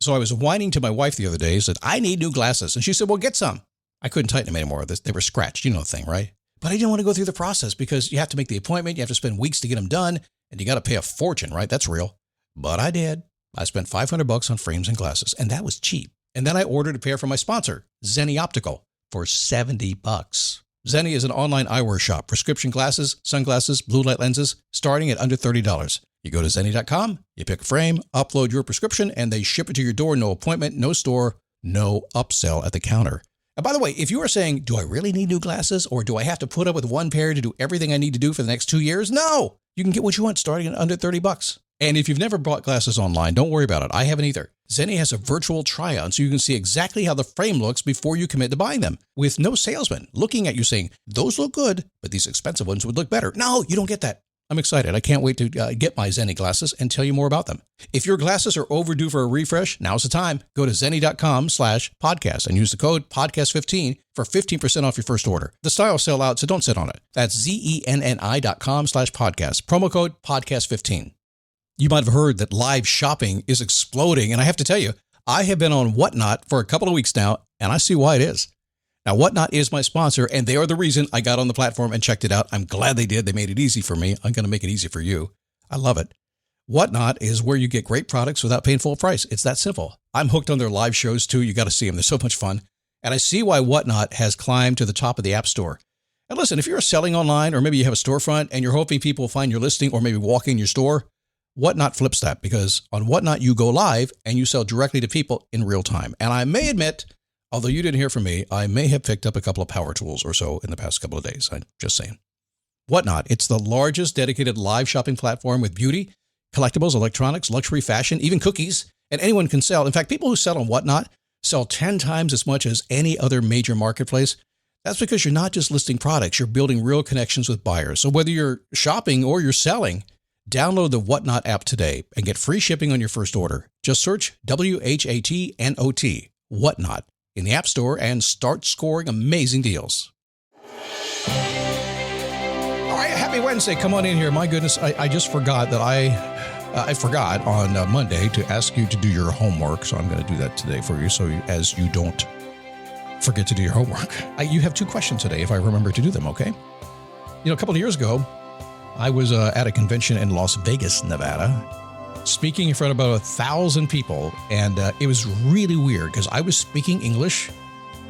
So I was whining to my wife the other day, said, I need new glasses. And she said, well, get some. I couldn't tighten them anymore. They were scratched. You know the thing, right? But I didn't want to go through the process because you have to make the appointment. You have to spend weeks to get them done. And you got to pay a fortune, right? That's real. But I did. I spent $500 on frames and glasses, and that was cheap. And then I ordered a pair from my sponsor, Zenni Optical, for $70. Zenni is an online eyewear shop. Prescription glasses, sunglasses, blue light lenses, starting at under $30. You go to Zenni.com, you pick a frame, upload your prescription, and they ship it to your door. No appointment, no store, no upsell at the counter. And by the way, if you are saying, do I really need new glasses, or do I have to put up with one pair to do everything I need to do for the next 2 years? No! You can get what you want starting at under $30. And if you've never bought glasses online, don't worry about it. I haven't either. Zenni has a virtual try-on, so you can see exactly how the frame looks before you commit to buying them, with no salesman looking at you saying, those look good, but these expensive ones would look better. No, you don't get that. I'm excited. I can't wait to get my Zenni glasses and tell you more about them. If your glasses are overdue for a refresh, now's the time. Go to Zenni.com/podcast and use the code podcast15 for 15% off your first order. The styles sell out, so don't sit on it. That's Zenni.com/podcast. Promo code podcast15. You might have heard that live shopping is exploding. And I have to tell you, I have been on Whatnot for a couple of weeks now, and I see why it is. Now, Whatnot is my sponsor, and they are the reason I got on the platform and checked it out. I'm glad they did. They made it easy for me. I'm going to make it easy for you. I love it. Whatnot is where you get great products without paying full price. It's that simple. I'm hooked on their live shows, too. You got to see them. They're so much fun. And I see why Whatnot has climbed to the top of the App Store. And listen, if you're selling online, or maybe you have a storefront and you're hoping people will find your listing or maybe walk in your store, Whatnot flips that, because on Whatnot, you go live and you sell directly to people in real time. And I may admit, although you didn't hear from me, I may have picked up a couple of power tools or so in the past couple of days. I'm just saying. Whatnot, it's the largest dedicated live shopping platform with beauty, collectibles, electronics, luxury, fashion, even cookies, and anyone can sell. In fact, people who sell on Whatnot sell 10 times as much as any other major marketplace. That's because you're not just listing products, you're building real connections with buyers. So whether you're shopping or you're selling, download the Whatnot app today and get free shipping on your first order. Just search WHATNOT, Whatnot, in the App Store and start scoring amazing deals. All right, happy Wednesday. Come on in here. My goodness, I just forgot that I forgot on Monday to ask you to do your homework. So I'm going to do that today for you, so as you don't forget to do your homework. You have 2 questions today if I remember to do them, okay? You know, a couple of years ago, I was at a convention in Las Vegas, Nevada, speaking in front of about 1,000 people. And it was really weird because I was speaking English,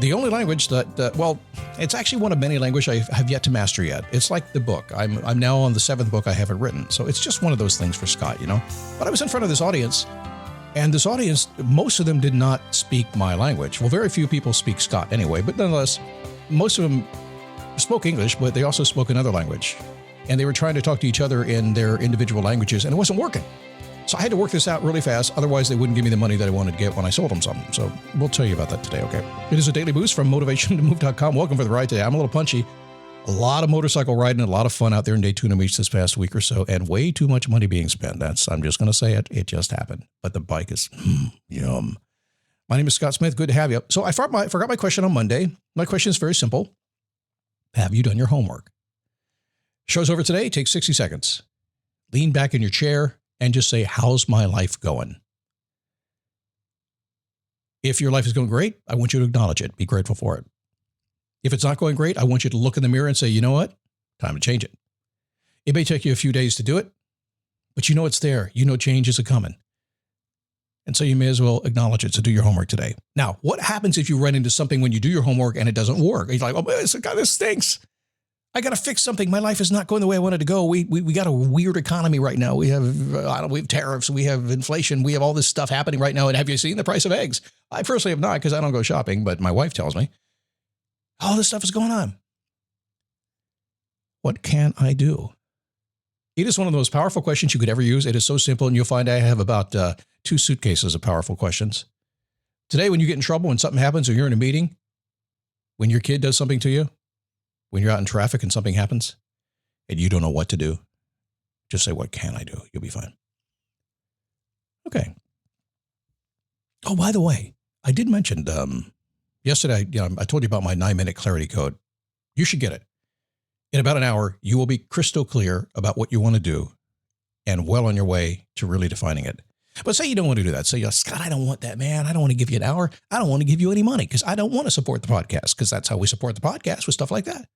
the only language that, well, it's actually one of many languages I have yet to master yet. It's like the book. I'm now on the 7th book I haven't written. So it's just one of those things for Scott, you know. But I was in front of this audience, and this audience, most of them did not speak my language. Well, very few people speak Scott anyway, but nonetheless, most of them spoke English, but they also spoke another language. And they were trying to talk to each other in their individual languages, and it wasn't working. So I had to work this out really fast. Otherwise, they wouldn't give me the money that I wanted to get when I sold them something. So we'll tell you about that today, okay? It is a daily boost from motivationtomove.com. Welcome for the ride today. I'm a little punchy. A lot of motorcycle riding, a lot of fun out there in Daytona Beach this past week or so, and way too much money being spent. I'm just going to say it. It just happened. But the bike is yum. My name is Scott Smith. Good to have you. So I forgot my question on Monday. My question is very simple. Have you done your homework? Show's over today. Take 60 seconds. Lean back in your chair and just say, how's my life going? If your life is going great, I want you to acknowledge it. Be grateful for it. If it's not going great, I want you to look in the mirror and say, you know what? Time to change it. It may take you a few days to do it, but you know it's there. You know change is a-coming. And so you may as well acknowledge it. So do your homework today. Now, what happens if you run into something when you do your homework and it doesn't work? You're like, oh, God, this stinks. I got to fix something. My life is not going the way I wanted to go. We got a weird economy right now. We have tariffs. We have inflation. We have all this stuff happening right now. And have you seen the price of eggs? I personally have not, because I don't go shopping, but my wife tells me all this stuff is going on. What can I do? It is one of the most powerful questions you could ever use. It is so simple, and you'll find I have about 2 suitcases of powerful questions. Today, when you get in trouble, when something happens, or you're in a meeting, when your kid does something to you, when you're out in traffic and something happens and you don't know what to do, just say, what can I do? You'll be fine. Okay. Oh, by the way, I did mention yesterday, I told you about my 9-minute clarity code. You should get it. In about an hour, you will be crystal clear about what you want to do and well on your way to really defining it. But say you don't want to do that. So you're like, Scott, I don't want that, man. I don't want to give you an hour. I don't want to give you any money because I don't want to support the podcast because that's how we support the podcast with stuff like that.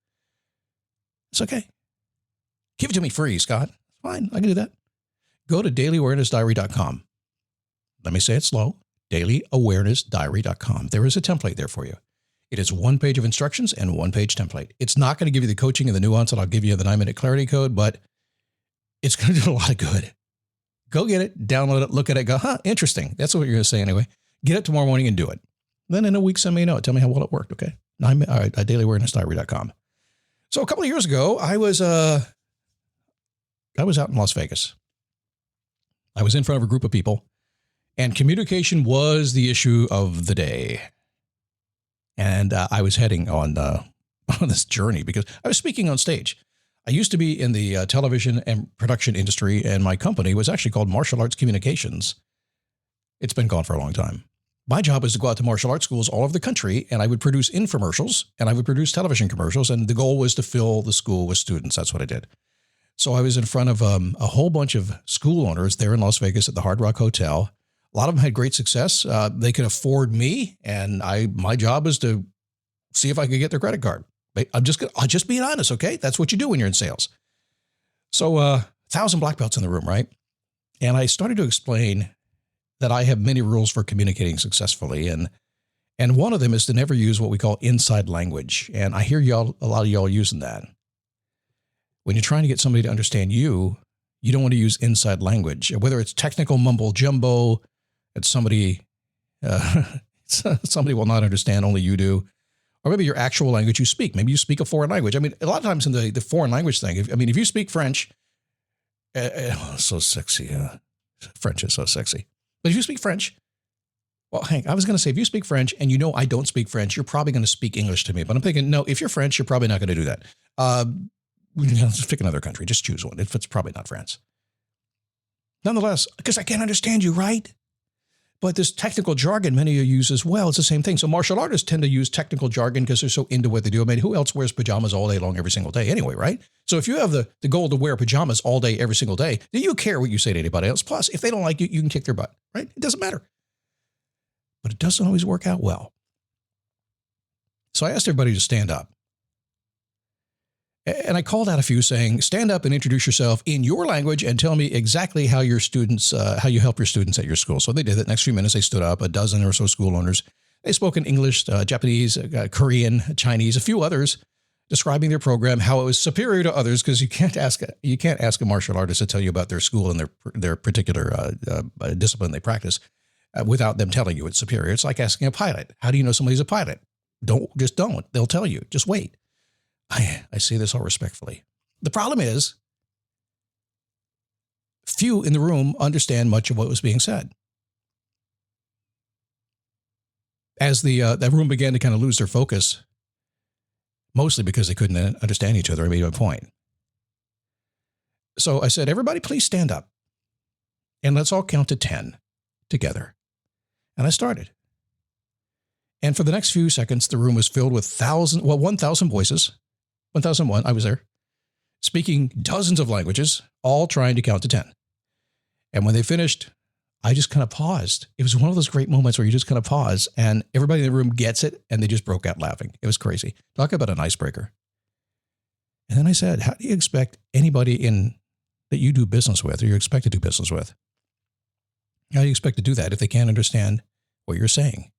It's okay. Give it to me free, Scott. Fine, I can do that. Go to dailyawarenessdiary.com. Let me say it slow. dailyawarenessdiary.com. There is a template there for you. It is one page of instructions and one page template. It's not going to give you the coaching and the nuance that I'll give you the 9-minute clarity code, but it's going to do a lot of good. Go get it, download it, look at it, go, interesting. That's what you're going to say anyway. Get it tomorrow morning and do it. Then in a week, send me a note. Tell me how well it worked, okay? All right, dailyawarenessdiary.com. So a couple of years ago, I was out in Las Vegas. I was in front of a group of people, and communication was the issue of the day. And I was heading on this journey because I was speaking on stage. I used to be in the television and production industry, and my company was actually called Martial Arts Communications. It's been gone for a long time. My job was to go out to martial arts schools all over the country, and I would produce infomercials, and I would produce television commercials, and the goal was to fill the school with students. That's what I did. So I was in front of a whole bunch of school owners there in Las Vegas at the Hard Rock Hotel. A lot of them had great success. They could afford me, and my job was to see if I could get their credit card. I'm just being honest, okay? That's what you do when you're in sales. So 1,000 black belts in the room, right? And I started to explain that I have many rules for communicating successfully, and one of them is to never use what we call inside language. And I hear a lot of y'all using that. When you're trying to get somebody to understand you, you don't want to use inside language, whether it's technical mumbo jumbo that somebody will not understand, only you do. Or maybe your actual language you speak. Maybe you speak a foreign language. I mean, a lot of times in the foreign language thing, if you speak French, so sexy. French is so sexy. But if you speak French, well, Hank, I was going to say, if you speak French and you know I don't speak French, you're probably going to speak English to me. But I'm thinking, no, if you're French, you're probably not going to do that. Just pick another country. Just choose one. If it's probably not France. Nonetheless, because I can't understand you, right? But this technical jargon many of you use as well. It's the same thing. So martial artists tend to use technical jargon because they're so into what they do. I mean, who else wears pajamas all day long every single day anyway, right? So if you have the goal to wear pajamas all day every single day, then you care what you say to anybody else. Plus, if they don't like you, you can kick their butt, right? It doesn't matter. But it doesn't always work out well. So I asked everybody to stand up. And I called out a few saying, stand up and introduce yourself in your language and tell me exactly how your students, how you help your students at your school. So they did that. Next few minutes, they stood up, a dozen or so school owners. They spoke in English, Japanese, Korean, Chinese, a few others, describing their program, how it was superior to others, because you can't ask a martial artist to tell you about their school and their particular discipline they practice without them telling you it's superior. It's like asking a pilot. How do you know somebody's a pilot? Don't. They'll tell you. Just wait. I say this all respectfully. The problem is, few in the room understand much of what was being said. As that room began to kind of lose their focus, mostly because they couldn't understand each other, I made a point. So I said, everybody please stand up and let's all count to 10 together. And I started. And for the next few seconds, the room was filled with 1,000 voices. 1001, I was there, speaking dozens of languages, all trying to count to 10. And when they finished, I just kind of paused. It was one of those great moments where you just kind of pause and everybody in the room gets it and they just broke out laughing. It was crazy. Talk about an icebreaker. And then I said, how do you expect anybody that you do business with or you expect to do business with? How do you expect to do that if they can't understand what you're saying?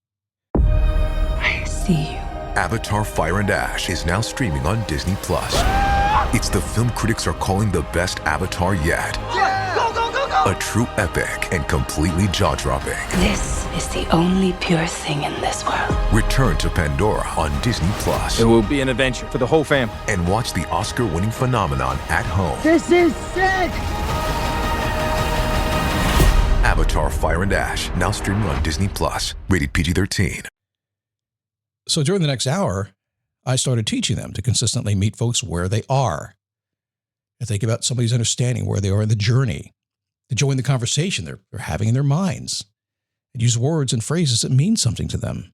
I see you. Avatar: Fire and Ash is now streaming on Disney+. It's the film critics are calling the best Avatar yet. Yeah! Go, go, go, go! A true epic and completely jaw-dropping. This is the only pure thing in this world. Return to Pandora on Disney+. It will be an adventure for the whole fam. And watch the Oscar-winning phenomenon at home. This is sick! Avatar: Fire and Ash, now streaming on Disney+. Rated PG-13. So during the next hour, I started teaching them to consistently meet folks where they are. To think about somebody's understanding where they are in the journey. To join the conversation they're having in their minds. And use words and phrases that mean something to them.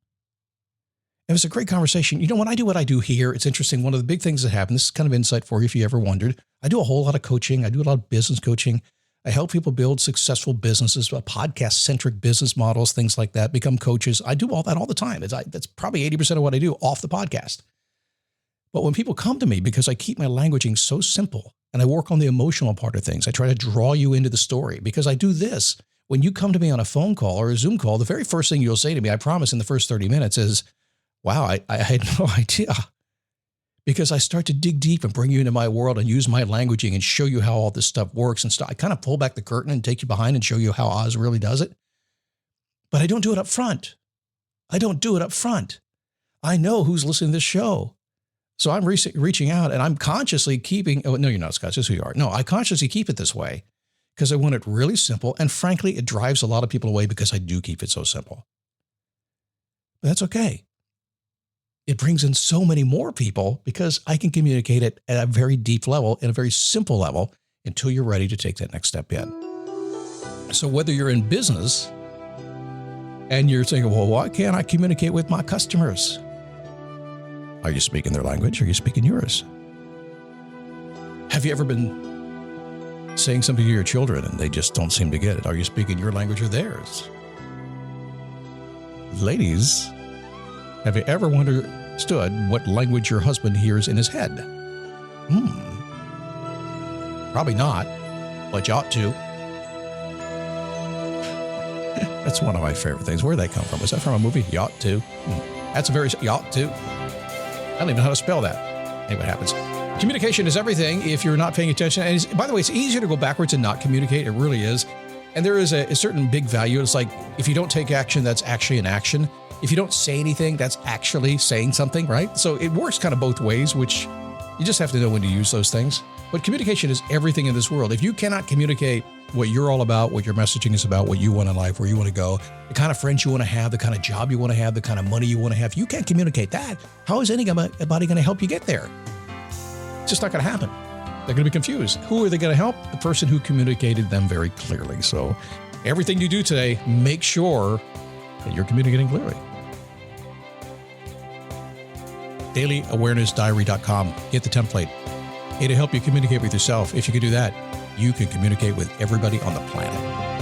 It was a great conversation. You know, when I do what I do here, it's interesting. One of the big things that happen, this is kind of insight for you if you ever wondered. I do a whole lot of coaching. I do a lot of business coaching. I help people build successful businesses, podcast-centric business models, things like that, become coaches. I do all that all the time. That's probably 80% of what I do off the podcast. But when people come to me, because I keep my languaging so simple and I work on the emotional part of things, I try to draw you into the story because I do this. When you come to me on a phone call or a Zoom call, the very first thing you'll say to me, I promise in the first 30 minutes is, wow, I had no idea. Because I start to dig deep and bring you into my world and use my languaging and show you how all this stuff works and stuff. I kind of pull back the curtain and take you behind and show you how Oz really does it. But I don't do it up front. I know who's listening to this show. So I'm reaching out and I'm consciously keeping, oh, no, you're not, Scott, just who you are. No, I consciously keep it this way because I want it really simple. And frankly, it drives a lot of people away because I do keep it so simple. But that's okay. It brings in so many more people because I can communicate it at a very deep level, in a very simple level, until you're ready to take that next step in. So whether you're in business and you're thinking, well, why can't I communicate with my customers? Are you speaking their language? Are you speaking yours? Have you ever been saying something to your children and they just don't seem to get it? Are you speaking your language or theirs? Ladies, have you ever understood what language your husband hears in his head? Probably not, but you ought to. That's one of my favorite things. Where'd that come from? Was that from a movie? You ought to. That's a very, you ought to. I don't even know how to spell that. Anyway, what happens. Communication is everything if you're not paying attention. And by the way, it's easier to go backwards and not communicate. It really is. And there is a certain big value. It's like, if you don't take action, that's actually an action. If you don't say anything, that's actually saying something, right? So it works kind of both ways, which you just have to know when to use those things. But communication is everything in this world. If you cannot communicate what you're all about, what your messaging is about, what you want in life, where you want to go, the kind of friends you want to have, the kind of job you want to have, the kind of money you want to have, if you can't communicate that, how is anybody going to help you get there? It's just not going to happen. They're going to be confused. Who are they going to help? The person who communicated them very clearly. So everything you do today, make sure that you're communicating clearly. DailyAwarenessDiary.com. Get the template. It'll help you communicate with yourself. If you can do that, you can communicate with everybody on the planet.